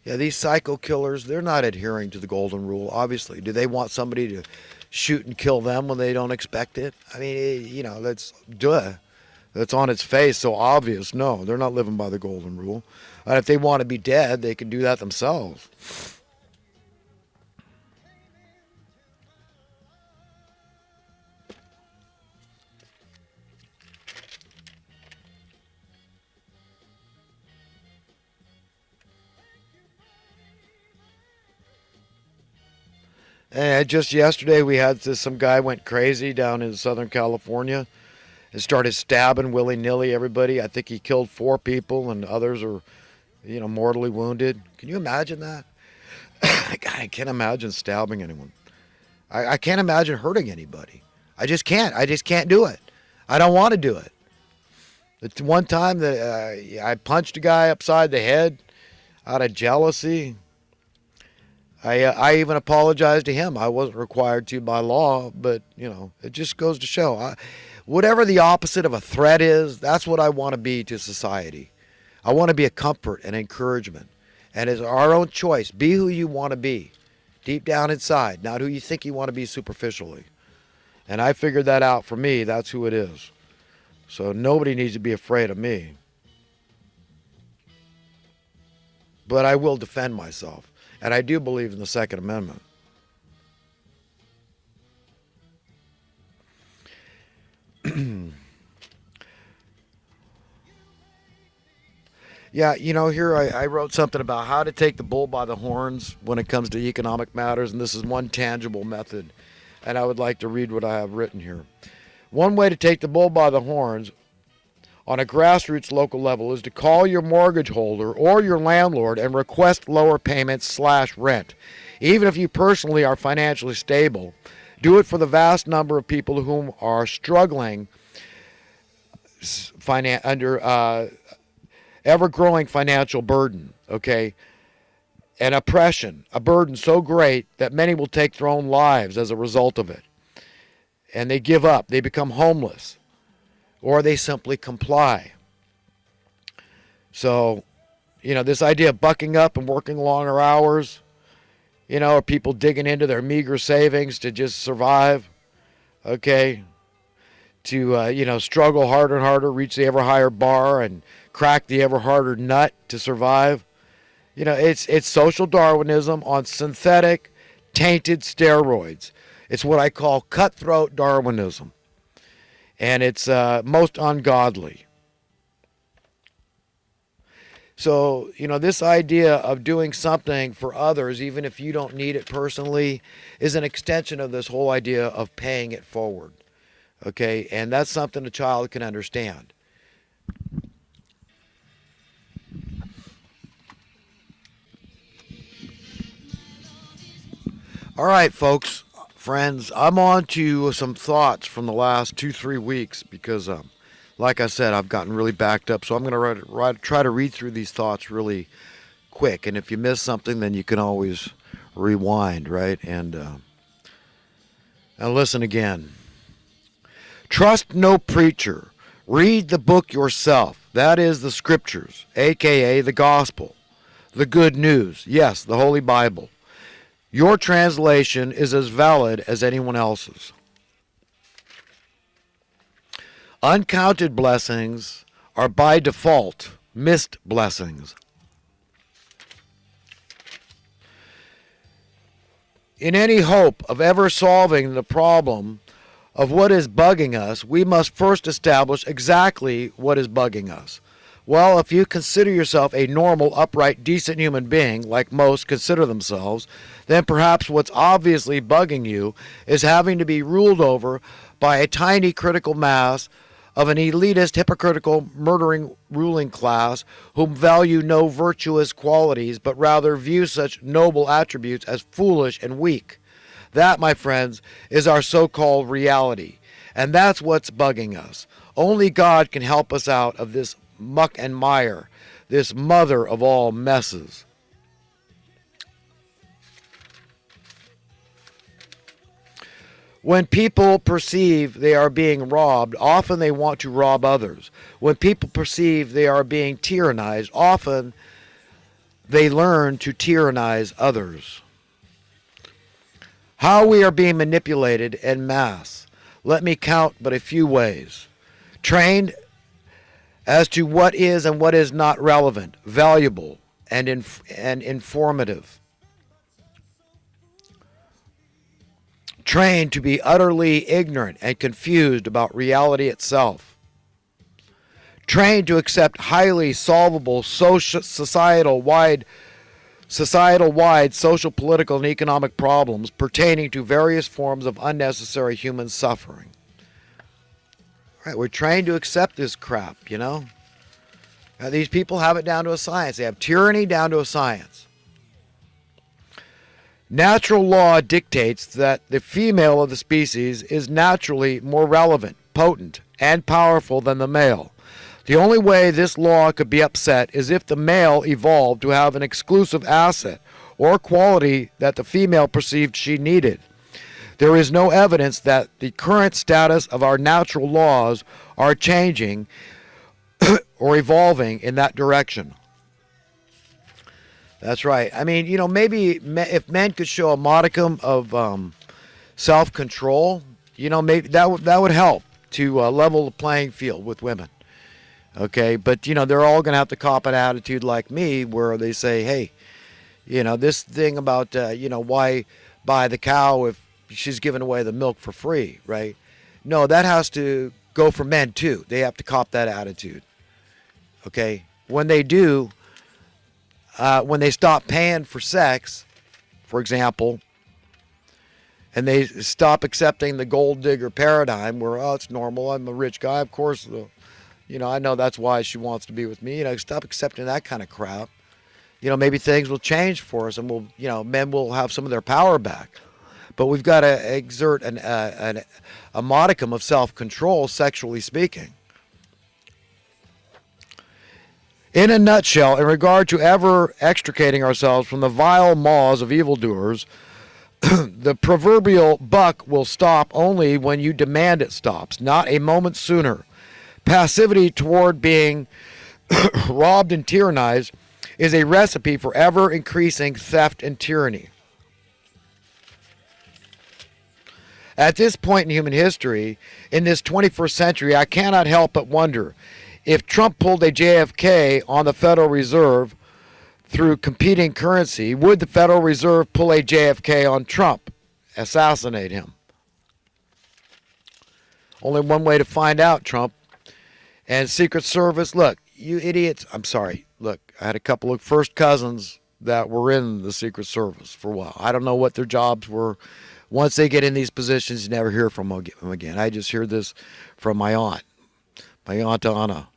Yeah, these psycho killers, they're not adhering to the golden rule, obviously. Do they want somebody to shoot and kill them when they don't expect it? I mean, that's duh. That's on its face, so obvious. No, they're not living by the golden rule. And if they want to be dead, they can do that themselves. And just yesterday, we had some guy went crazy down in Southern California and started stabbing willy nilly everybody. I think he killed 4 people, and others are, mortally wounded. Can you imagine that? God, I can't imagine stabbing anyone. I can't imagine hurting anybody. I just can't. I just can't do it. I don't want to do it. It's one time that I punched a guy upside the head out of jealousy. I even apologized to him. I wasn't required to by law, but it just goes to show. Whatever the opposite of a threat is, that's what I want to be to society. I want to be a comfort and encouragement. And it's our own choice. Be who you want to be, deep down inside, not who you think you want to be superficially. And I figured that out for me. That's who it is. So nobody needs to be afraid of me. But I will defend myself. And I do believe in the Second Amendment. Yeah, here I wrote something about how to take the bull by the horns when it comes to economic matters, and this is one tangible method. And I would like to read what I have written here. One way to take the bull by the horns on a grassroots local level is to call your mortgage holder or your landlord and request lower payments / rent. Even if you personally are financially stable, do it for the vast number of people whom are struggling under ever-growing financial burden, okay? And oppression, a burden so great that many will take their own lives as a result of it. And they give up, they become homeless, or they simply comply. So, this idea of bucking up and working longer hours, or people digging into their meager savings to just survive, okay? To, struggle harder and harder, reach the ever higher bar and crack the ever harder nut to survive. It's social Darwinism on synthetic, tainted steroids. It's what I call cutthroat Darwinism. And it's most ungodly. So, this idea of doing something for others, even if you don't need it personally, is an extension of this whole idea of paying it forward. Okay? And that's something a child can understand. All right, folks, friends, I'm on to some thoughts from the last 2-3 weeks because, like I said, I've gotten really backed up. So I'm going to try to read through these thoughts really quick. And if you miss something, then you can always rewind, right? And listen again. Trust no preacher. Read the book yourself. That is the scriptures, a.k.a. the gospel, the good news. Yes, the Holy Bible. Your translation is as valid as anyone else's. Uncounted blessings are by default missed blessings. In any hope of ever solving the problem of what is bugging us, we must first establish exactly what is bugging us. Well, if you consider yourself a normal, upright, decent human being, like most consider themselves, then perhaps what's obviously bugging you is having to be ruled over by a tiny critical mass of an elitist, hypocritical, murdering ruling class whom value no virtuous qualities, but rather view such noble attributes as foolish and weak. That, my friends, is our so-called reality. And that's what's bugging us. Only God can help us out of this muck and mire, this mother of all messes. When people perceive they are being robbed, often they want to rob others. When people perceive they are being tyrannized, often they learn to tyrannize others. How we are being manipulated en masse. Let me count but a few ways. Trained as to what is and what is not relevant, valuable, and informative. Trained to be utterly ignorant and confused about reality itself. Trained to accept highly solvable societal-wide social, political, and economic problems pertaining to various forms of unnecessary human suffering. Right, we're trained to accept this crap, you know? Now, these people have it down to a science. They have tyranny down to a science. Natural law dictates that the female of the species is naturally more relevant, potent, and powerful than the male. The only way this law could be upset is if the male evolved to have an exclusive asset or quality that the female perceived she needed. There is no evidence that the current status of our natural laws are changing or evolving in that direction. That's right. I mean, you know, maybe if men could show a modicum of self-control, you know, maybe that would help to level the playing field with women. Okay, but you know, they're all going to have to cop an attitude like me, where they say, "Hey, you know, this thing about you know, why buy the cow if she's giving away the milk for free, right?" No, that has to go for men too. They have to cop that attitude. Okay, when they do. When they stop paying for sex, for example, and they stop accepting the gold digger paradigm where, oh, it's normal, I'm a rich guy, of course, you know, I know that's why she wants to be with me. You know, stop accepting that kind of crap. You know, maybe things will change for us and we'll, you know, men will have some of their power back. But we've got to exert a modicum of self-control, sexually speaking. In a nutshell, in regard to ever extricating ourselves from the vile maws of evildoers, the proverbial buck will stop only when you demand it stops, not a moment sooner. Passivity toward being robbed and tyrannized is a recipe for ever increasing theft and tyranny. At this point in human history, in this 21st century, I cannot help but wonder if Trump pulled a JFK on the Federal Reserve through competing currency, would the Federal Reserve pull a JFK on Trump, assassinate him? Only one way to find out, Trump. And Secret Service, look, you idiots, I'm sorry, look, I had a couple of first cousins that were in the Secret Service for a while. I don't know what their jobs were. Once they get in these positions, you never hear from them again. I just hear this from my Aunt Anna.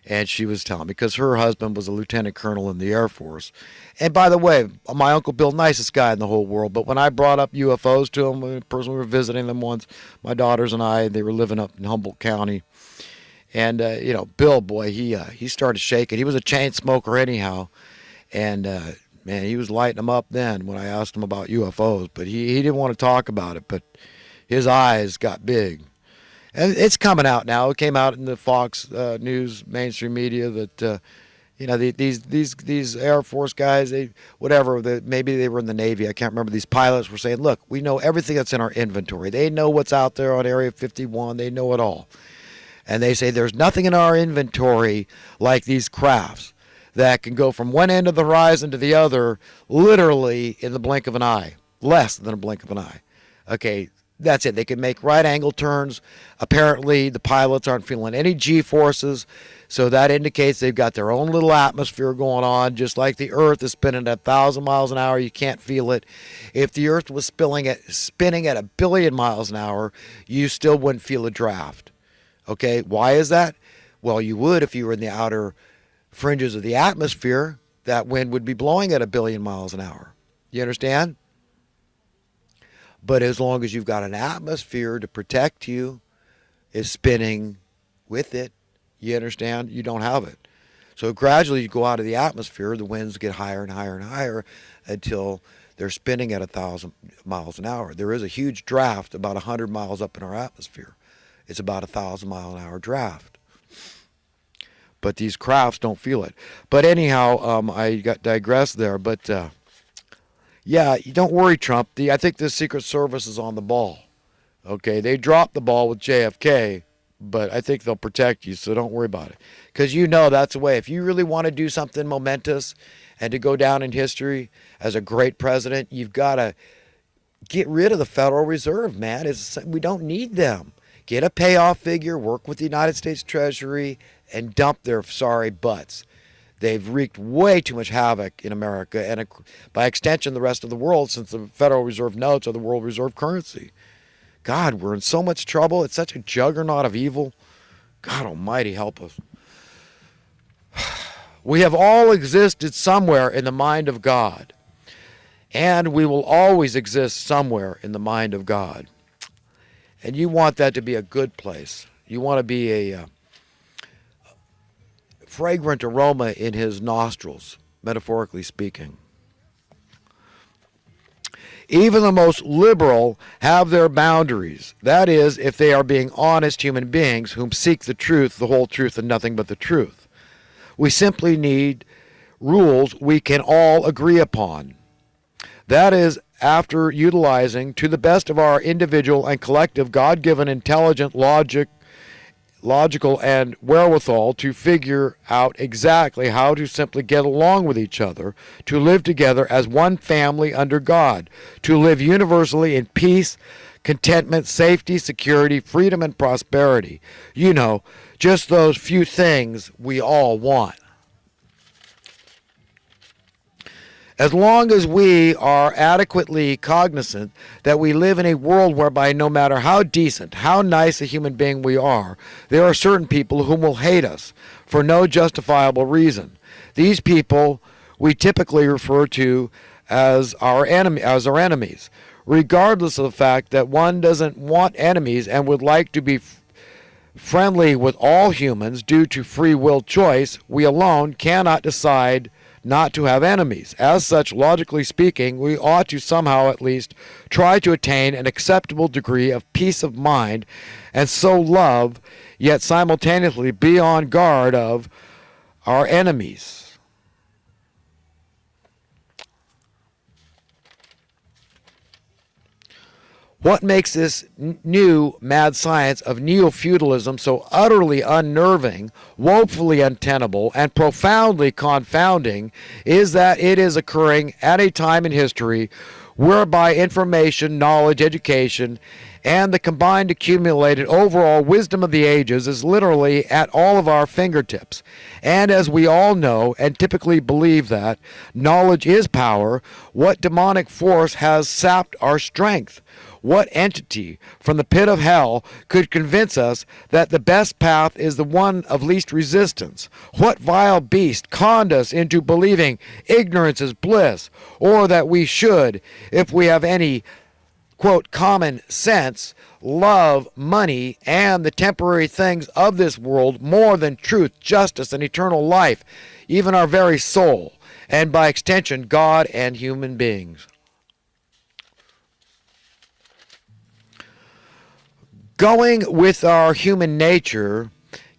And she was telling me, because her husband was a lieutenant colonel in the Air Force. And by the way, my Uncle Bill, nicest guy in the whole world. But when I brought up UFOs to him, we were visiting them once, my daughters and I, they were living up in Humboldt County. And, you know, Bill, boy, he started shaking. He was a chain smoker anyhow. And, man, he was lighting them up then when I asked him about UFOs. But he didn't want to talk about it. But his eyes got big. And it's coming out now. It came out in the Fox News mainstream media that you know, these Air Force guys, maybe they were in the Navy. I can't remember. These pilots were saying, "Look, we know everything that's in our inventory. They know what's out there on Area 51. They know it all." And they say there's nothing in our inventory like these crafts that can go from one end of the horizon to the other, literally in the blink of an eye, less than a blink of an eye. Okay. That's it. They can make right angle turns. Apparently, the pilots aren't feeling any G-forces, so that indicates they've got their own little atmosphere going on, just like the Earth is spinning at 1,000 miles an hour. You can't feel it. If the Earth was spinning at 1 billion miles an hour, you still wouldn't feel a draft. Okay, why is that? Well, you would if you were in the outer fringes of the atmosphere. That wind would be blowing at 1 billion miles an hour. You understand? But as long as you've got an atmosphere to protect you, is spinning with it, you understand? You don't have it. So gradually you go out of the atmosphere, the winds get higher and higher and higher until they're spinning at 1,000 miles an hour. There is a huge draft about 100 miles up in our atmosphere. It's about 1,000 mile an hour draft. but these crafts don't feel it. But anyhow, I got digressed there. But yeah, don't worry, Trump. I think the Secret Service is on the ball. Okay, they dropped the ball with JFK, but I think they'll protect you, so don't worry about it. Because you know that's the way. If you really want to do something momentous and to go down in history as a great president, you've got to get rid of the Federal Reserve, man. We don't need them. Get a payoff figure, work with the United States Treasury, and dump their sorry butts. They've wreaked way too much havoc in America and, by extension, the rest of the world, since the Federal Reserve notes are the world reserve currency. God, we're in so much trouble. It's such a juggernaut of evil. God almighty, help us. We have all existed somewhere in the mind of God, and we will always exist somewhere in the mind of God. And you want that to be a good place. You want to be a fragrant aroma in his nostrils, metaphorically speaking. Even the most liberal have their boundaries. That is, if they are being honest human beings whom seek the truth, the whole truth, and nothing but the truth. We simply need rules we can all agree upon. That is, after utilizing, to the best of our individual and collective God-given intelligent logical and wherewithal to figure out exactly how to simply get along with each other, to live together as one family under God, to live universally in peace, contentment, safety, security, freedom, and prosperity. You know, just those few things we all want. As long as we are adequately cognizant that we live in a world whereby no matter how decent, how nice a human being we are, there are certain people whom will hate us for no justifiable reason. These people we typically refer to as our enemies, regardless of the fact that one doesn't want enemies and would like to be friendly with all humans due to free will choice. We alone cannot decide not to have enemies. As such, logically speaking, we ought to somehow at least try to attain an acceptable degree of peace of mind, and so love, yet simultaneously be on guard of our enemies. What makes this new mad science of neo-feudalism so utterly unnerving, woefully untenable, and profoundly confounding is that it is occurring at a time in history whereby information, knowledge, education, and the combined accumulated overall wisdom of the ages is literally at all of our fingertips. And as we all know and typically believe that knowledge is power, what demonic force has sapped our strength? What entity from the pit of hell could convince us that the best path is the one of least resistance? What vile beast conned us into believing ignorance is bliss, or that we should, if we have any, quote, common sense, love money and the temporary things of this world more than truth, justice, and eternal life, even our very soul, and by extension, God and human beings? Going with our human nature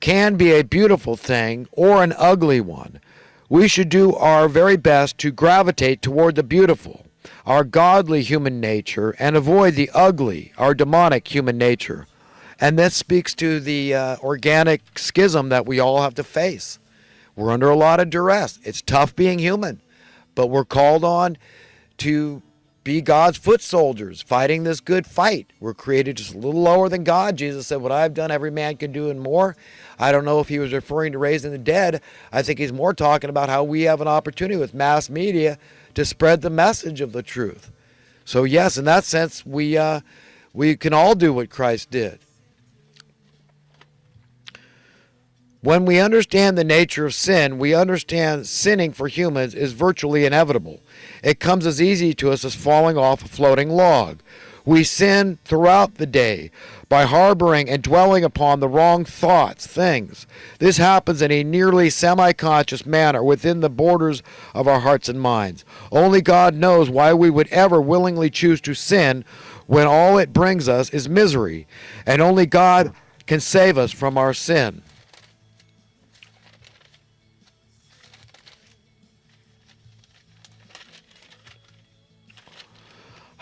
can be a beautiful thing or an ugly one. We should do our very best to gravitate toward the beautiful, our godly human nature, and avoid the ugly, our demonic human nature. And this speaks to the organic schism that we all have to face. We're under a lot of duress. It's tough being human, but we're called on to be God's foot soldiers, fighting this good fight. We're created just a little lower than God. Jesus said, what I've done, every man can do and more. I don't know if he was referring to raising the dead. I think he's more talking about how we have an opportunity with mass media to spread the message of the truth. So yes, in that sense, we can all do what Christ did. When we understand the nature of sin, we understand sinning for humans is virtually inevitable. It comes as easy to us as falling off a floating log. We sin throughout the day by harboring and dwelling upon the wrong thoughts, things. This happens in a nearly semi-conscious manner within the borders of our hearts and minds. Only God knows why we would ever willingly choose to sin when all it brings us is misery, and only God can save us from our sin.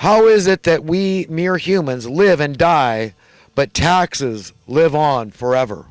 How is it that we mere humans live and die, but taxes live on forever?